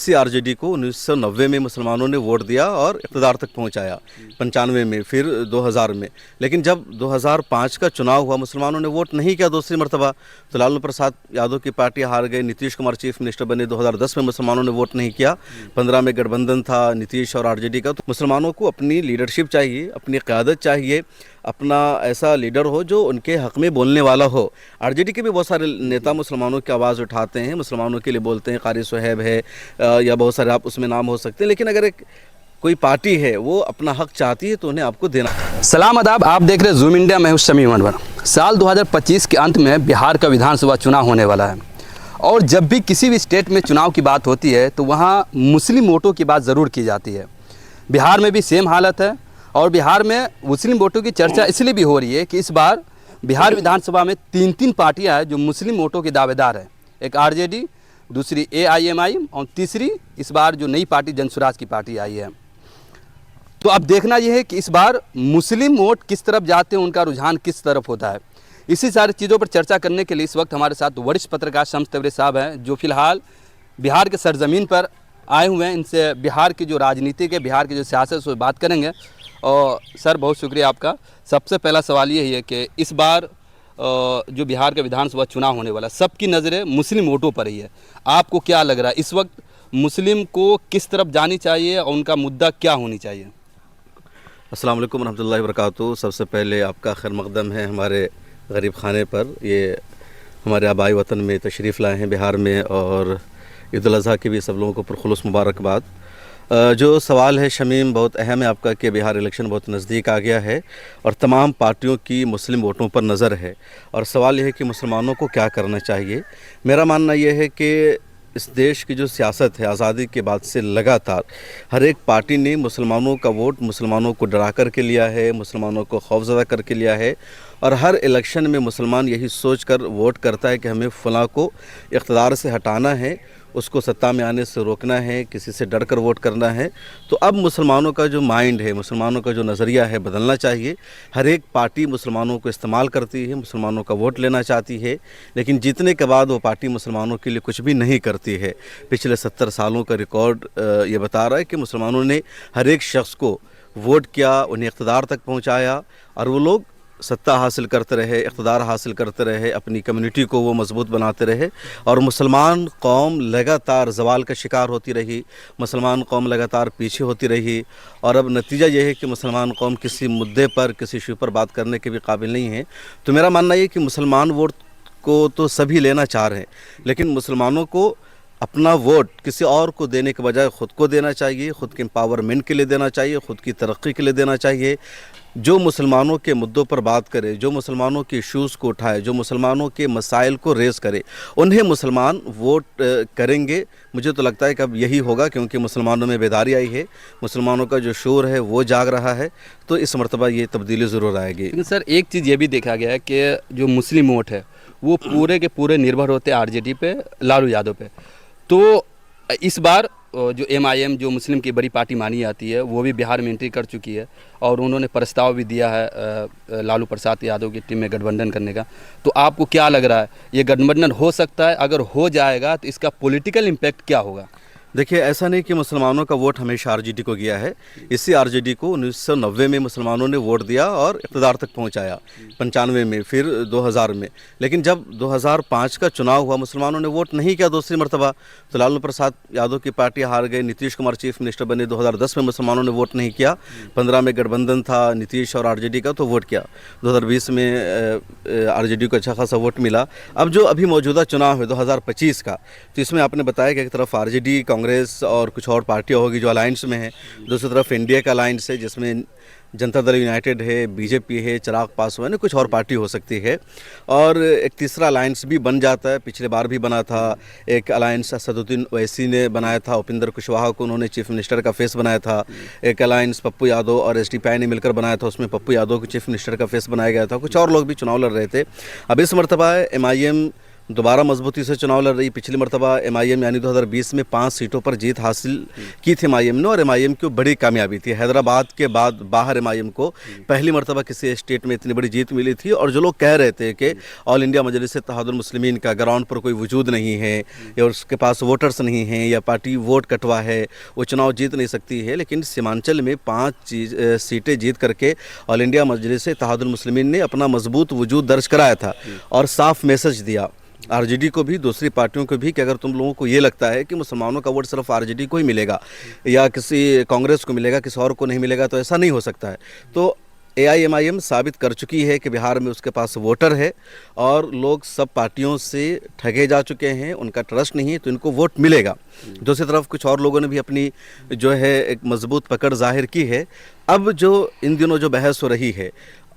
इसी आरजेडी को 1990 में मुसलमानों ने वोट दिया और इक़्तिदार तक पहुंचाया, 95 में, फिर 2000 में। लेकिन जब 2005 का चुनाव हुआ, मुसलमानों ने वोट नहीं किया दूसरी मरतबा, तो लालू प्रसाद यादव की पार्टी हार गई, नीतीश कुमार चीफ मिनिस्टर बने। 2010 में मुसलमानों ने वोट नहीं किया, 15 में गठबंधन था नीतीश और आरजेडी का। तो मुसलमानों को अपनी लीडरशिप चाहिए, अपनी क़यादत चाहिए, अपना ऐसा लीडर हो जो उनके हक़ में बोलने वाला हो। आरजेडी के भी बहुत सारे नेता मुसलमानों की आवाज़ उठाते हैं, मुसलमानों के लिए बोलते हैं, क़ारी सुहैब है या बहुत सारे आप उसमें नाम हो सकते हैं। लेकिन अगर एक कोई पार्टी है वो अपना हक़ चाहती है तो उन्हें आपको देना। सलाम आदाब, आप देख रहे जूम इंडिया। मैं हूं शमीम अनवर। साल 2025 के अंत में बिहार का विधानसभा चुनाव होने वाला है और जब भी किसी भी स्टेट में चुनाव की बात होती है तो वहाँ मुस्लिम वोटों की बात ज़रूर की जाती है। बिहार में भी सेम हालत है और बिहार में मुस्लिम वोटों की चर्चा इसलिए भी हो रही है कि इस बार बिहार विधानसभा में तीन पार्टियाँ हैं जो मुस्लिम वोटों के दावेदार हैं। एक आरजेडी, दूसरी एआईएमआईएम और तीसरी इस बार जो नई पार्टी जनसुराज की पार्टी आई है। तो अब देखना यह है कि इस बार मुस्लिम वोट किस तरफ जाते हैं, उनका रुझान किस तरफ होता है। इसी सारी चीज़ों पर चर्चा करने के लिए इस वक्त हमारे साथ वरिष्ठ पत्रकार शम्स तबरेज़ साहब हैं जो फ़िलहाल बिहार के सरजमीन पर आए हुए हैं। इनसे बिहार की जो राजनीति के, बिहार की जो सियासत उस पर बात करेंगे। और सर, बहुत शुक्रिया आपका। सबसे पहला सवाल यही है कि इस बार जो बिहार का विधानसभा चुनाव होने वाला, सबकी नज़रें मुस्लिम वोटों पर ही है। आपको क्या लग रहा है इस वक्त मुस्लिम को किस तरफ जानी चाहिए और उनका मुद्दा क्या होनी चाहिए? अस्सलाम वालेकुम रहमतुल्लाहि व बरकातहू। सबसे पहले आपका खैर मक़दम है हमारे गरीब खाने पर। ये हमारे आबाई वतन में तशरीफ़ लाए हैं बिहार में, और ईद उल अज़हा की भी सब लोगों को पुरखुलूस मुबारकबाद। जो सवाल है शमीम बहुत अहम है आपका कि बिहार इलेक्शन बहुत नज़दीक आ गया है और तमाम पार्टियों की मुस्लिम वोटों पर नज़र है, और सवाल यह है कि मुसलमानों को क्या करना चाहिए। मेरा मानना यह है कि इस देश की जो सियासत है आज़ादी के बाद से लगातार हर एक पार्टी ने मुसलमानों का वोट मुसलमानों को डरा कर के लिया है, मुसलमानों को खौफज़दा करके लिया है। और हर इलेक्शन में मुसलमान यही सोच कर वोट करता है कि हमें फ़लाँ को इक़्तिदार से हटाना है, उसको सत्ता में आने से रोकना है, किसी से डर कर वोट करना है। तो अब मुसलमानों का जो माइंड है, मुसलमानों का जो नज़रिया है, बदलना चाहिए। हर एक पार्टी मुसलमानों को इस्तेमाल करती है, मुसलमानों का वोट लेना चाहती है, लेकिन जीतने के बाद वो पार्टी मुसलमानों के लिए कुछ भी नहीं करती है। पिछले 70 सालों का रिकॉर्ड ये बता रहा है कि मुसलमानों ने हर एक शख्स को वोट किया, उन्हें इक़्तिदार तक पहुँचाया, और वो लोग सत्ता हासिल करते रहे, इक़्तिदार हासिल करते रहे, अपनी कम्युनिटी को वो मजबूत बनाते रहे। और मुसलमान कौम लगातार ज़वाल का शिकार होती रही, मुसलमान कौम लगातार पीछे होती रही। और अब नतीजा ये है कि मुसलमान कौम किसी मुद्दे पर, किसी इशू पर बात करने के भी काबिल नहीं है। तो मेरा मानना ये कि मुसलमान वोट को तो सभी लेना चाह रहे हैं, लेकिन मुसलमानों को अपना वोट किसी और को देने के बजाय ख़ुद को देना चाहिए, ख़ुद के एम्पावरमेंट के लिए देना चाहिए, ख़ुद की तरक्की के लिए देना चाहिए। जो मुसलमानों के मुद्दों पर बात करे, जो मुसलमानों के इश्यूज़ को उठाए, जो मुसलमानों के मसाइल को रेज़ करे, उन्हें मुसलमान वोट करेंगे। मुझे तो लगता है कि अब यही होगा, क्योंकि मुसलमानों में बेदारी आई है, मुसलमानों का जो शोर है वो जाग रहा है। तो इस मरतबा ये तब्दीली ज़रूर आएगी। लेकिन सर, एक चीज़ ये भी देखा गया है कि जो मुस्लिम वोट है वो पूरे के पूरे निर्भर होते हैं आरजेडी पे, लालू यादव पे। तो इस बार जो एमआईएम, जो मुस्लिम की बड़ी पार्टी मानी जाती है, वो भी बिहार में एंट्री कर चुकी है और उन्होंने प्रस्ताव भी दिया है लालू प्रसाद यादव की टीम में गठबंधन करने का। तो आपको क्या लग रहा है, ये गठबंधन हो सकता है? अगर हो जाएगा तो इसका पॉलिटिकल इम्पैक्ट क्या होगा? देखिए, ऐसा नहीं कि मुसलमानों का वोट हमेशा आरजेडी को गया है। इसी आरजेडी को 1990 में मुसलमानों ने वोट दिया और इक़्तिदार तक पहुंचाया, 95 में, फिर 2000 में। लेकिन जब 2005 का चुनाव हुआ, मुसलमानों ने वोट नहीं किया दूसरी मरतबा, तो लालू प्रसाद यादव की पार्टी हार गई, नीतीश कुमार चीफ मिनिस्टर बने। 2010 में मुसलमानों ने वोट नहीं किया, 15 में गठबंधन था नीतीश और आरजेडी का, तो वोट किया। 2020 में आरजेडी को अच्छा खासा वोट मिला। अब जो अभी मौजूदा चुनाव है 2025 का, तो इसमें आपने बताया कि एक तरफ आरजेडी, कांग्रेस और कुछ और पार्टियां होगी जो अलायंस में है, दूसरी तरफ इंडिया का अलायंस है जिसमें जनता दल यूनाइटेड है, बीजेपी है, चिराग पासवान है, कुछ और पार्टी हो सकती है। और एक तीसरा अलायंस भी बन जाता है, पिछले बार भी बना था। एक अलायंस असदुद्दीन ओवैसी ने बनाया था, उपेंद्र कुशवाहा को उन्होंने चीफ मिनिस्टर का फेस बनाया था। एक अलायंस पप्पू यादव और एसडीपीआई ने मिलकर बनाया था, उसमें पप्पू यादव को चीफ मिनिस्टर का फेस बनाया गया था। कुछ और लोग भी चुनाव लड़ रहे थे। अब इस मरतबा एमआईएम दोबारा मजबूती से चुनाव लड़ रही। पिछली मरतबा एमआईएम यानी 2020 में 5 सीटों पर जीत हासिल की थी एमआईएम ने, और एमआईएम की बड़ी कामयाबी थी। हैदराबाद के बाद बाहर एमआईएम को पहली मरतबा किसी स्टेट में इतनी बड़ी जीत मिली थी। और जो लोग कह रहे थे कि ऑल इंडिया मजलिस इत्तेहादुल मुस्लिमीन का ग्राउंड पर कोई वजूद नहीं है, या उसके पास वोटर्स नहीं हैं, या पार्टी वोट कटवा है, वो चुनाव जीत नहीं सकती है, लेकिन सीमांचल में 5 सीटें जीत करके ऑल इंडिया मजलिस इत्तेहादुल मुस्लिमीन ने अपना मजबूत वजूद दर्ज कराया था और साफ मैसेज दिया आरजेडी को भी, दूसरी पार्टियों को भी, कि अगर तुम लोगों को ये लगता है कि मुसलमानों का वोट सिर्फ आरजेडी को ही मिलेगा या किसी कांग्रेस को मिलेगा, किसी और को नहीं मिलेगा, तो ऐसा नहीं हो सकता है। तो एआईएमआईएम साबित कर चुकी है कि बिहार में उसके पास वोटर है और लोग सब पार्टियों से ठगे जा चुके हैं, उनका ट्रस्ट नहीं है, तो इनको वोट मिलेगा। दूसरी तरफ कुछ और लोगों ने भी अपनी जो है एक मजबूत पकड़ जाहिर की है। अब जो इन दिनों जो बहस हो रही है,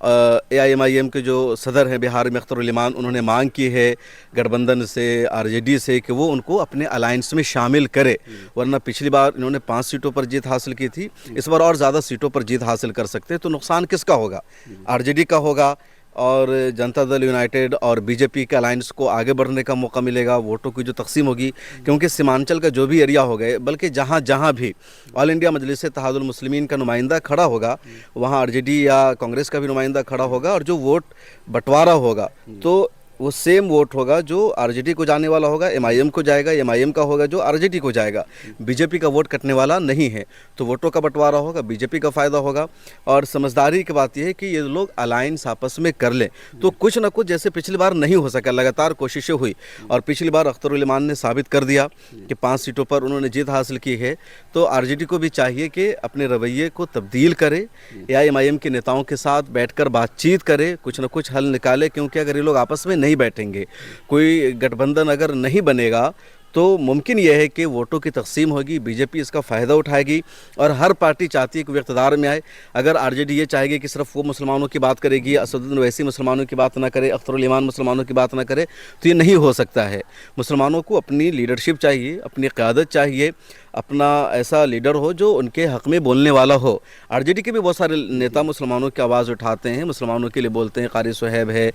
एआईएमआईएम के जो सदर हैं बिहार में अख्तर उल ईमान, उन्होंने मांग की है गठबंधन से, आरजेडी से, कि वो उनको अपने अलायंस में शामिल करे, वरना पिछली बार इन्होंने 5 सीटों पर जीत हासिल की थी, इस बार और ज़्यादा सीटों पर जीत हासिल कर सकते हैं। तो नुकसान किसका होगा? आरजेडी का होगा, और जनता दल यूनाइटेड और बीजेपी के अलायंस को आगे बढ़ने का मौका मिलेगा, वोटों की जो तकसीम होगी, क्योंकि सीमांचल का जो भी एरिया हो गए, बल्कि जहाँ जहाँ भी ऑल इंडिया मजलिस इत्तेहादुल मुस्लिमीन का नुमाइंदा खड़ा होगा, वहाँ आरजेडी या कांग्रेस का भी नुमाइंदा खड़ा होगा, और जो वोट बंटवारा होगा तो वो सेम वोट होगा जो आरजेडी को जाने वाला होगा, एमआईएम को जाएगा, एमआईएम का होगा जो आरजेडी को जाएगा। बीजेपी का वोट कटने वाला नहीं है, तो वोटों का बंटवारा होगा, बीजेपी का फ़ायदा होगा। और समझदारी की बात यह है कि ये लोग अलायंस आपस में कर लें तो कुछ ना कुछ, जैसे पिछली बार नहीं हो सका, लगातार कोशिशें हुई, और पिछली बार अख्तर उल ईमान ने साबित कर दिया कि 5 सीटों पर उन्होंने जीत हासिल की है। तो आरजेडी को भी चाहिए कि अपने रवैये को तब्दील करे, एआईएमआईएम के नेताओं के साथ बैठकर बातचीत करे, कुछ ना कुछ हल निकाले, क्योंकि अगर ये लोग आपस में नहीं बैठेंगे, कोई गठबंधन अगर नहीं बनेगा, तो मुमकिन यह है कि वोटों की तकसीम होगी, बीजेपी इसका फ़ायदा उठाएगी, और हर पार्टी चाहती है कि वो इक़्तिदार में आए। अगर आरजेडी ये चाहेगी कि सिर्फ वो मुसलमानों की बात करेगी, असदुद्दीन ओवैसी मुसलमानों की बात ना करे, अख्तर उल ईमान मुसलमानों की बात ना करे, तो ये नहीं हो सकता है। मुसलमानों को अपनी लीडरशिप चाहिए, अपनी क़यादत चाहिए, अपना ऐसा लीडर हो जो उनके हक़ में बोलने वाला हो। आरजेडी के भी बहुत सारे नेता मुसलमानों की आवाज़ उठाते हैं, मुसलमानों के लिए बोलते हैं, क़ारी सुहैब है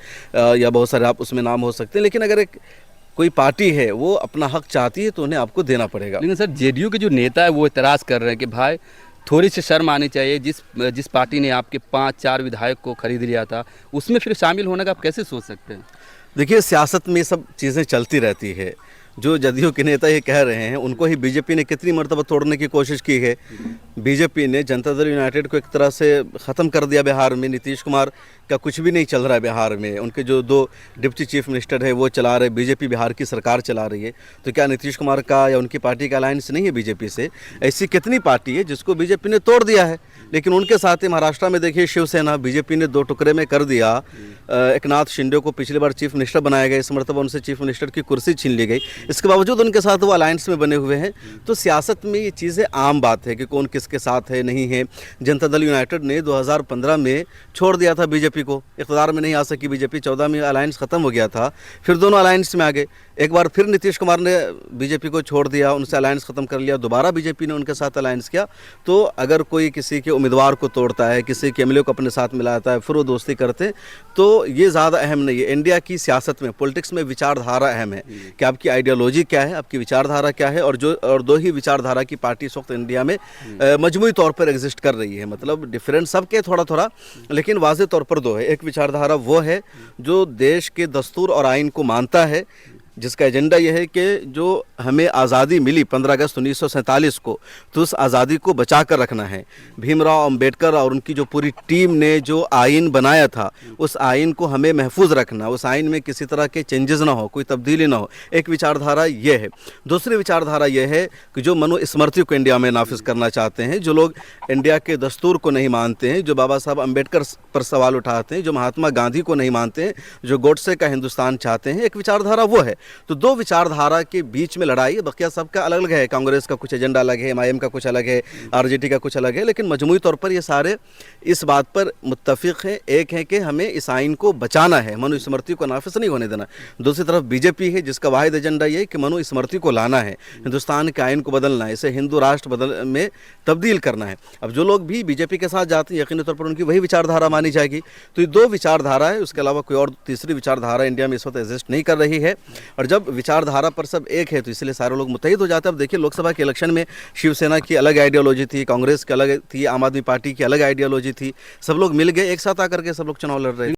या बहुत सारे आप उसमें नाम हो सकते हैं, लेकिन अगर एक कोई पार्टी है वो अपना हक चाहती है तो उन्हें आपको देना पड़ेगा। लेकिन सर, जेडीयू के जो नेता है वो इतराज़ कर रहे हैं कि भाई थोड़ी सी शर्म आनी चाहिए, जिस पार्टी ने आपके 5-4 विधायक को खरीद लिया था, उसमें फिर शामिल होने का आप कैसे सोच सकते हैं? देखिए, सियासत में सब चीज़ें चलती रहती है। जो जदयू के नेता ये कह रहे हैं, उनको ही बीजेपी ने कितनी मरतबा तोड़ने की कोशिश की है। बीजेपी ने जनता दल यूनाइटेड को एक तरह से ख़त्म कर दिया बिहार में। नीतीश कुमार का कुछ भी नहीं चल रहा है बिहार में, उनके जो 2 डिप्टी चीफ मिनिस्टर है वो चला रहे, बीजेपी बिहार की सरकार चला रही है। तो क्या नीतीश कुमार का या उनकी पार्टी का अलायंस नहीं है बीजेपी से? ऐसी कितनी पार्टी है जिसको बीजेपी ने तोड़ दिया है, लेकिन उनके साथ ही महाराष्ट्र में देखिए शिवसेना, बीजेपी ने 2 टुकड़े में कर दिया। एकनाथ शिंदे को पिछली बार चीफ मिनिस्टर बनाया गया, इस मरतबा उनसे चीफ मिनिस्टर की कुर्सी छीन ली गई, इसके बावजूद उनके साथ वो अलायंस में बने हुए हैं। तो सियासत में ये चीज़ें आम बात है कि कौन किसके साथ है, नहीं है। जनता दल यूनाइटेड ने 2015 में छोड़ दिया था बीजेपी को, इक़्तिदार में नहीं आ सकी बीजेपी, 14 में अलायंस ख़त्म हो गया था, फिर दोनों अलायंस में आ गए। एक बार फिर नीतीश कुमार ने बीजेपी को छोड़ दिया, उनसे अलायंस ख़त्म कर लिया, दोबारा बीजेपी ने उनके साथ अलायंस किया। तो अगर कोई किसी के उम्मीदवार को तोड़ता है, किसी के एमएलए को अपने साथ मिलाता है, फिर वो दोस्ती करते, तो ये ज़्यादा अहम नहीं है। इंडिया की सियासत में, पॉलिटिक्स में विचारधारा अहम है कि आपकी आइडियोलॉजी क्या है, आपकी विचारधारा क्या है, और 2 ही विचारधारा की पार्टी इस वक्त इंडिया में मजमूई तौर पर एग्जिस्ट कर रही है। मतलब डिफरेंट सबके थोड़ा थोड़ा, लेकिन वाज़ेह तौर पर 2 है। एक विचारधारा वो है जो देश के दस्तूर और आइन को मानता है, जिसका एजेंडा यह है कि जो हमें आज़ादी मिली 15 अगस्त 1947 को, तो उस आज़ादी को बचा कर रखना है। भीमराव अंबेडकर और उनकी जो पूरी टीम ने जो आइन बनाया था, उस आइन को हमें महफूज रखना, उस आइन में किसी तरह के चेंजेस ना हो, कोई तब्दीली ना हो। एक विचारधारा ये है। दूसरी विचारधारा यह है कि जो मनुस्मृति को इंडिया में नाफिज करना चाहते हैं, जो लोग इंडिया के दस्तूर को नहीं मानते हैं, जो बाबा साहब अम्बेडकर पर सवाल उठाते हैं, जो महात्मा गांधी को नहीं मानते हैं, जो गोडसे का हिंदुस्तान चाहते हैं, एक विचारधारा वो है। तो दो विचारधारा के बीच में लड़ाई है। बकिया सबका अलग अलग है, कांग्रेस का कुछ एजेंडा अलग है, MIM का कुछ अलग है, RJD का कुछ अलग है, लेकिन मजमूई तौर पर ये सारे इस बात पर मुत्तफिक हैं, एक है कि हमें इस आइन को बचाना है, मनुस्मृति को नाफिज नहीं होने देना। दूसरी तरफ बीजेपी है जिसका वाहिद एजेंडा ये है कि मनुस्मृति को लाना है, हिंदुस्तान के आइन को बदलना है, इसे हिंदू राष्ट्र में तब्दील करना है। अब जो लोग भी बीजेपी के साथ जाते हैं यकीनी तौर पर उनकी वही विचारधारा मानी जाएगी। तो ये दो विचारधारा है, उसके अलावा कोई और तीसरी विचारधारा इंडिया में इस वक्त एग्जिस्ट नहीं कर रही है। और जब विचारधारा पर सब एक है तो इसलिए सारे लोग मुत्तहिद हो जाते हैं। अब देखिए लोकसभा के इलेक्शन में शिवसेना की अलग आइडियोलॉजी थी, कांग्रेस की अलग थी, आम आदमी पार्टी की अलग आइडियोलॉजी थी, सब लोग मिल गए, एक साथ आकर के सब लोग चुनाव लड़ रहे हैं।